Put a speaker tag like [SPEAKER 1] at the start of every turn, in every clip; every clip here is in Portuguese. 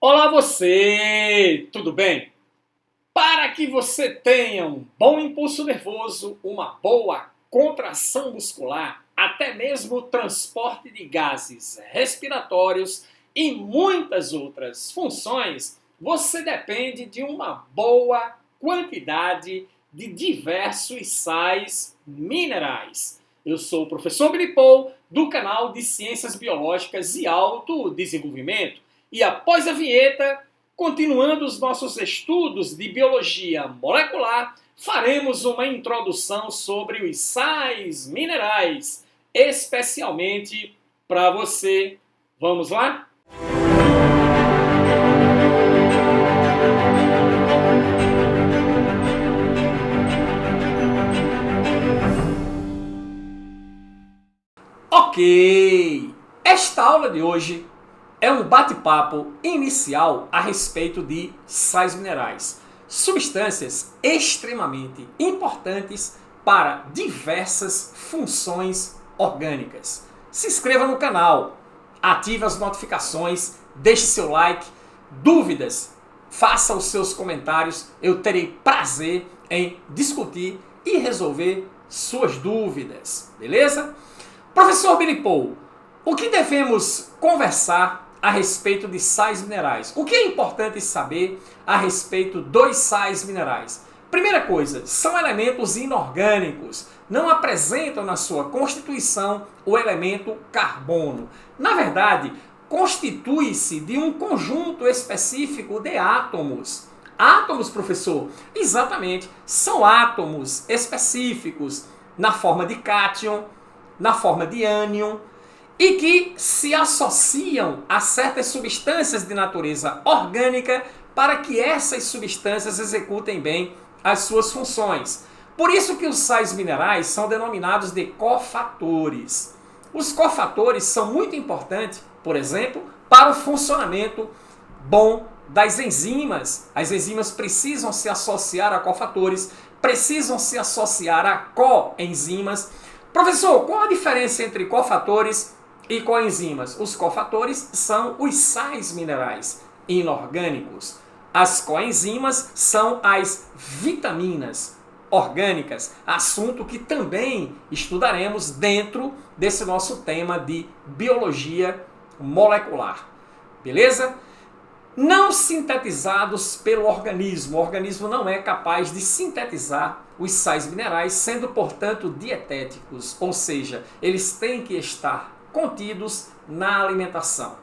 [SPEAKER 1] Olá você, tudo bem? Para que você tenha um bom impulso nervoso, uma boa contração muscular, até mesmo transporte de gases respiratórios e muitas outras funções, você depende de uma boa quantidade de diversos sais minerais. Eu sou o professor Billy Paul, do canal de Ciências Biológicas e Autodesenvolvimento. E após a vinheta, continuando os nossos estudos de biologia molecular, faremos uma introdução sobre os sais minerais, especialmente para você. Vamos lá? Ok! Esta aula de hoje é um bate-papo inicial a respeito de sais minerais, substâncias extremamente importantes para diversas funções orgânicas. Se inscreva no canal, ative as notificações, deixe seu like, dúvidas, faça os seus comentários, eu terei prazer em discutir e resolver suas dúvidas, beleza? Professor Billy Paul, o que devemos conversar a respeito de sais minerais? O que é importante saber a respeito dos sais minerais? Primeira coisa, são elementos inorgânicos, não apresentam na sua constituição o elemento carbono. Na verdade, constitui-se de um conjunto específico de átomos. Átomos, professor? Exatamente, são átomos específicos na forma de cátion, na forma de ânion, e que se associam a certas substâncias de natureza orgânica para que essas substâncias executem bem as suas funções. Por isso que os sais minerais são denominados de cofatores. Os cofatores são muito importantes, por exemplo, para o funcionamento bom das enzimas. As enzimas precisam se associar a cofatores, precisam se associar a coenzimas. Professor, qual a diferença entre cofatores e coenzimas? Os cofatores são os sais minerais inorgânicos. As coenzimas são as vitaminas orgânicas, assunto que também estudaremos dentro desse nosso tema de biologia molecular. Beleza? Não sintetizados pelo organismo. O organismo não é capaz de sintetizar os sais minerais, sendo, portanto, dietéticos, ou seja, eles têm que estar contidos na alimentação.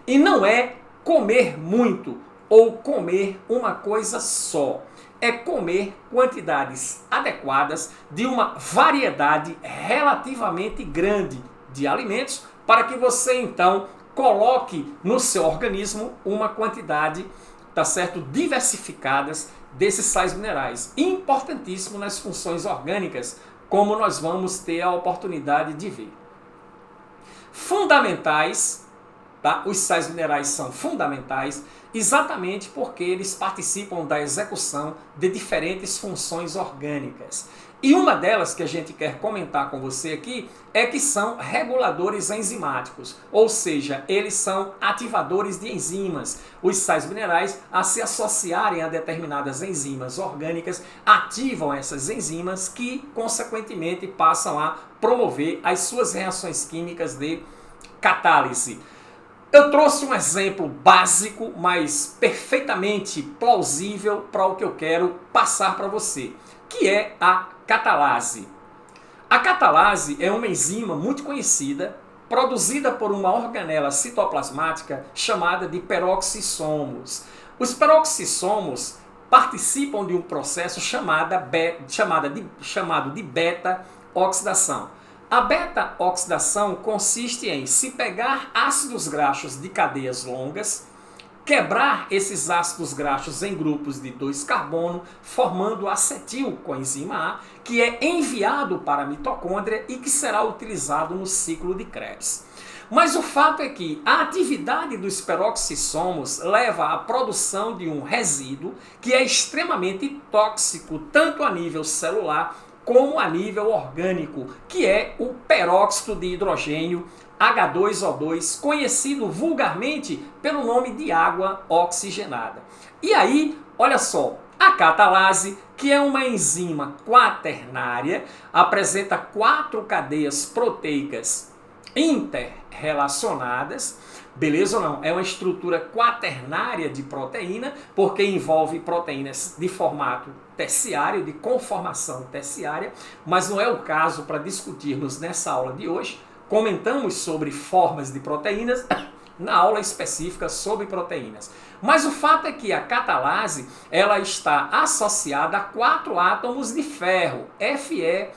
[SPEAKER 1] E não é comer muito ou comer uma coisa só. É comer quantidades adequadas de uma variedade relativamente grande de alimentos para que você, então, coloque no seu organismo uma quantidade, tá certo, diversificadas desses sais minerais, importantíssimo nas funções orgânicas, como nós vamos ter a oportunidade de ver. Fundamentais, tá? Os sais minerais são fundamentais exatamente porque eles participam da execução de diferentes funções orgânicas. E uma delas que a gente quer comentar com você aqui é que são reguladores enzimáticos, ou seja, eles são ativadores de enzimas. Os sais minerais, a se associarem a determinadas enzimas orgânicas, ativam essas enzimas que, consequentemente, passam a promover as suas reações químicas de catálise. Eu trouxe um exemplo básico, mas perfeitamente plausível para o que eu quero passar para você, que é a catalase. A catalase é uma enzima muito conhecida, produzida por uma organela citoplasmática chamada de peroxissomos. Os peroxissomos participam de um processo chamado de beta-oxidação. A beta-oxidação consiste em se pegar ácidos graxos de cadeias longas, quebrar esses ácidos graxos em grupos de 2 carbono, formando acetil coenzima A, que é enviado para a mitocôndria e que será utilizado no ciclo de Krebs. Mas o fato é que a atividade dos peroxissomos leva à produção de um resíduo que é extremamente tóxico, tanto a nível celular como a nível orgânico, que é o peróxido de hidrogênio H2O2, conhecido vulgarmente pelo nome de água oxigenada. E aí, olha só, a catalase, que é uma enzima quaternária, apresenta 4 cadeias proteicas interrelacionadas, beleza ou não? É uma estrutura quaternária de proteína, porque envolve proteínas de formato terciário, de conformação terciária, mas não é o caso para discutirmos nessa aula de hoje. Comentamos sobre formas de proteínas na aula específica sobre proteínas. Mas o fato é que a catalase, ela está associada a 4 átomos de ferro, Fe++.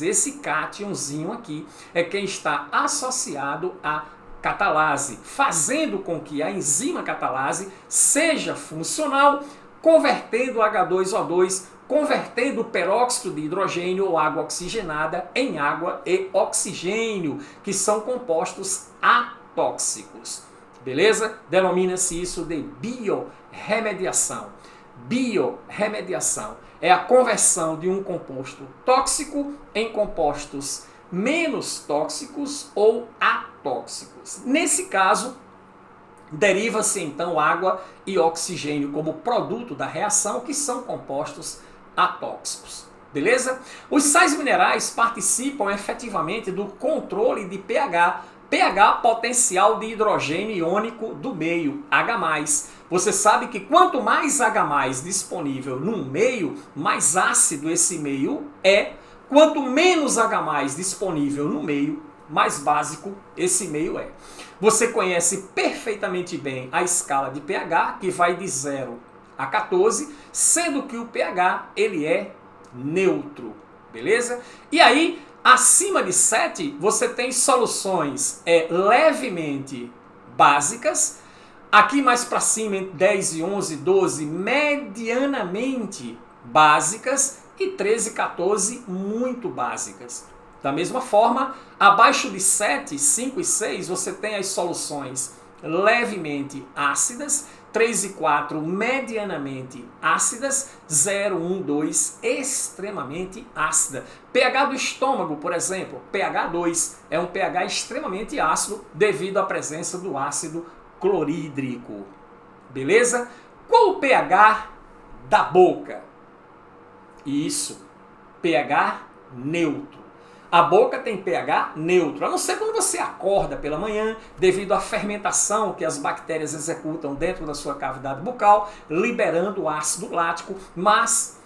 [SPEAKER 1] Esse cátionzinho aqui é quem está associado à catalase, fazendo com que a enzima catalase seja funcional, convertendo H2O2, convertendo o peróxido de hidrogênio ou água oxigenada em água e oxigênio, que são compostos atóxicos. Beleza? Denomina-se isso de biorremediação. Biorremediação é a conversão de um composto tóxico em compostos menos tóxicos ou atóxicos. Nesse caso, deriva-se então água e oxigênio como produto da reação, que são compostos atóxicos. Beleza? Os sais minerais participam efetivamente do controle de pH, pH potencial de hidrogênio iônico do meio, H+. Você sabe que quanto mais H+ disponível num meio, mais ácido esse meio é. Quanto menos H+ disponível no meio, mais básico esse meio é. Você conhece perfeitamente bem a escala de pH, que vai de 0 a 14, sendo que o pH ele é neutro, beleza? E aí, acima de 7, você tem soluções levemente básicas. Aqui mais para cima, entre 10 e 11, 12, medianamente básicas. E 13 e 14, muito básicas. Da mesma forma, abaixo de 7, 5 e 6, você tem as soluções levemente ácidas, 3 e 4, medianamente ácidas, 0, 1, 2, extremamente ácida. pH do estômago, por exemplo, pH 2, é um pH extremamente ácido devido à presença do ácido clorídrico. Beleza? Qual o pH da boca? Isso, pH neutro. A boca tem pH neutro, a não ser quando você acorda pela manhã, devido à fermentação que as bactérias executam dentro da sua cavidade bucal, liberando o ácido lático, mas,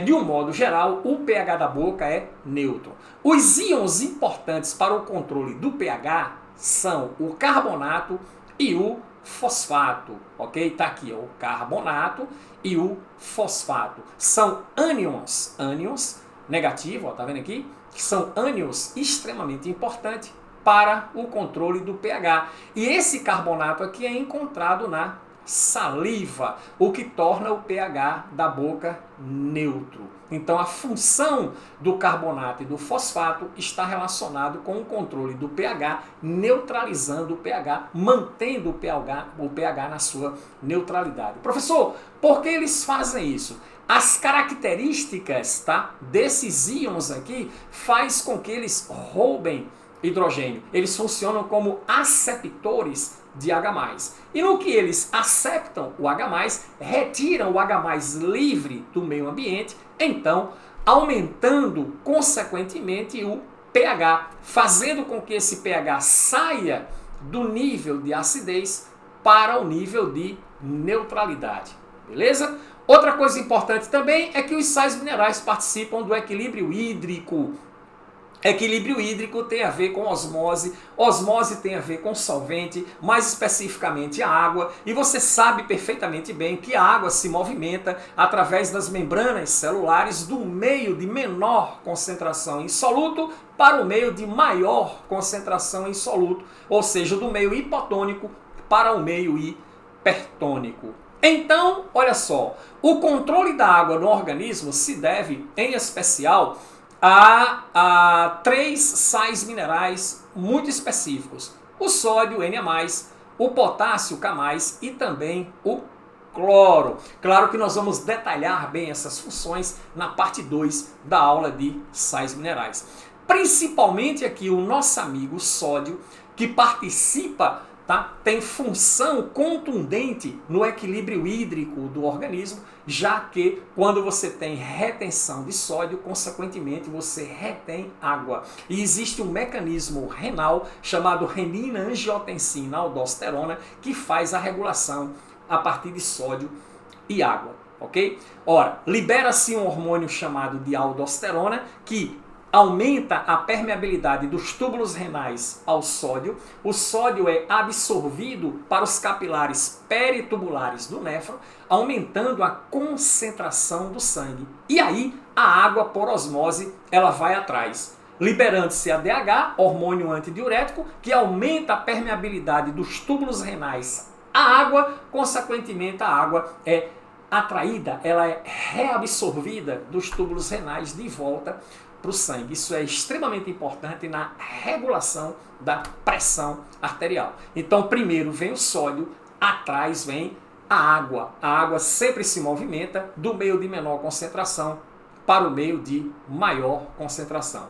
[SPEAKER 1] de um modo geral, o pH da boca é neutro. Os íons importantes para o controle do pH são o carbonato e o fosfato, ok? Tá aqui, ó, o carbonato e o fosfato. São ânions negativo, ó, tá vendo aqui? Que são ânions extremamente importantes para o controle do pH. E esse carbonato aqui é encontrado na saliva, o que torna o pH da boca neutro. Então, a função do carbonato e do fosfato está relacionado com o controle do pH, neutralizando o pH, mantendo o pH na sua neutralidade. Professor, por que eles fazem isso? As características, tá, desses íons aqui faz com que eles roubem hidrogênio. Eles funcionam como aceptores de H+. E no que eles aceptam o H+, retiram o H+ livre do meio ambiente, então aumentando consequentemente o pH, fazendo com que esse pH saia do nível de acidez para o nível de neutralidade. Beleza? Outra coisa importante também é que os sais minerais participam do equilíbrio hídrico. Equilíbrio hídrico tem a ver com osmose, osmose tem a ver com solvente, mais especificamente a água, e você sabe perfeitamente bem que a água se movimenta através das membranas celulares do meio de menor concentração em soluto para o meio de maior concentração em soluto, ou seja, do meio hipotônico para o meio hipertônico. Então, olha só, o controle da água no organismo se deve, em especial, a 3 sais minerais muito específicos. O sódio, Na+, o potássio, K+, e também o cloro. Claro que nós vamos detalhar bem essas funções na parte 2 da aula de sais minerais. Principalmente aqui o nosso amigo sódio, que participa, tá? Tem função contundente no equilíbrio hídrico do organismo, já que quando você tem retenção de sódio, consequentemente você retém água. E existe um mecanismo renal chamado renina-angiotensina-aldosterona que faz a regulação a partir de sódio e água, ok? Ora, libera-se um hormônio chamado de aldosterona que aumenta a permeabilidade dos túbulos renais ao sódio. O sódio é absorvido para os capilares peritubulares do néfron, aumentando a concentração do sangue. E aí a água por osmose ela vai atrás, liberando-se a DH, hormônio antidiurético, que aumenta a permeabilidade dos túbulos renais à água. Consequentemente, a água é atraída, ela é reabsorvida dos túbulos renais de volta para o sangue. Isso é extremamente importante na regulação da pressão arterial. Então, primeiro vem o sódio, atrás vem a água. A água sempre se movimenta do meio de menor concentração para o meio de maior concentração.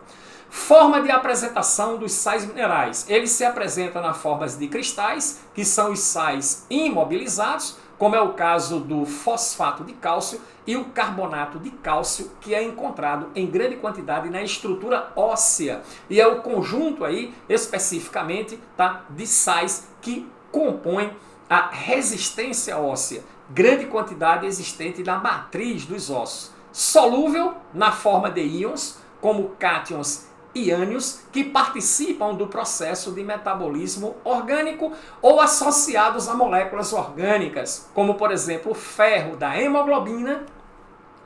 [SPEAKER 1] Forma de apresentação dos sais minerais. Eles se apresentam na forma de cristais, que são os sais imobilizados, como é o caso do fosfato de cálcio e o carbonato de cálcio, que é encontrado em grande quantidade na estrutura óssea. E é o conjunto aí, especificamente, tá, de sais que compõem a resistência óssea. Grande quantidade existente na matriz dos ossos. Solúvel na forma de íons, como cátions e ânions, que participam do processo de metabolismo orgânico ou associados a moléculas orgânicas, como por exemplo o ferro da hemoglobina.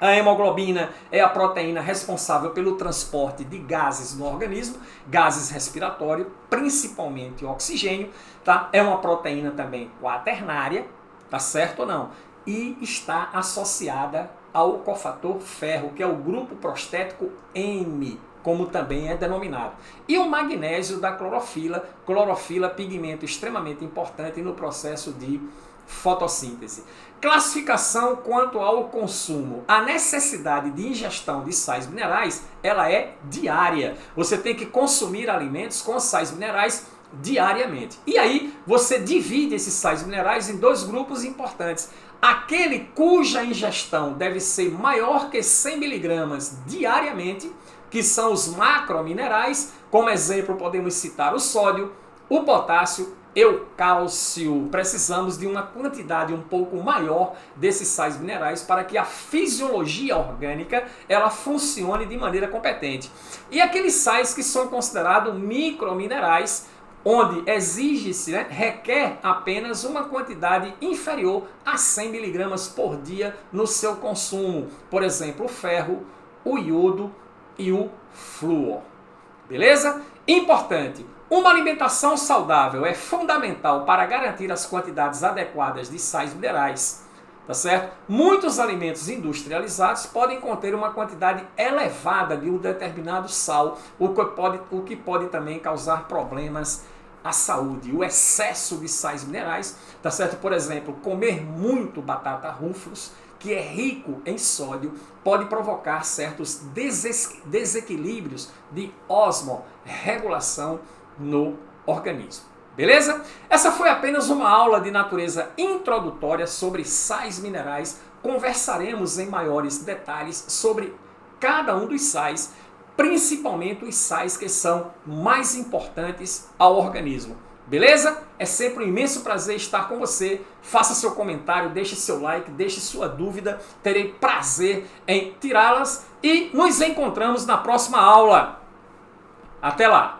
[SPEAKER 1] A hemoglobina é a proteína responsável pelo transporte de gases no organismo, gases respiratórios, principalmente oxigênio, tá? É uma proteína também quaternária, tá certo ou não? E está associada ao cofator ferro, que é o grupo prostético M, como também é denominado. E o magnésio da clorofila, pigmento extremamente importante no processo de fotossíntese. Classificação quanto ao consumo. A necessidade de ingestão de sais minerais, ela é diária. Você tem que consumir alimentos com sais minerais diariamente. E aí você divide esses sais minerais em dois grupos importantes. Aquele cuja ingestão deve ser maior que 100 mg diariamente, que são os macrominerais. Como exemplo, podemos citar o sódio, o potássio e o cálcio. Precisamos de uma quantidade um pouco maior desses sais minerais para que a fisiologia orgânica ela funcione de maneira competente. E aqueles sais que são considerados microminerais, onde exige-se, requer apenas uma quantidade inferior a 100 mg por dia no seu consumo. Por exemplo, o ferro, o iodo e o flúor. Beleza? Importante, uma alimentação saudável é fundamental para garantir as quantidades adequadas de sais minerais. Tá certo? Muitos alimentos industrializados podem conter uma quantidade elevada de um determinado sal, o que pode também causar problemas à saúde. O excesso de sais minerais, tá certo? Por exemplo, comer muito batata ruflos, que é rico em sódio, pode provocar certos desequilíbrios de osmorregulação no organismo. Beleza? Essa foi apenas uma aula de natureza introdutória sobre sais minerais. Conversaremos em maiores detalhes sobre cada um dos sais, principalmente os sais que são mais importantes ao organismo. Beleza? É sempre um imenso prazer estar com você. Faça seu comentário, deixe seu like, deixe sua dúvida. Terei prazer em tirá-las e nos encontramos na próxima aula. Até lá!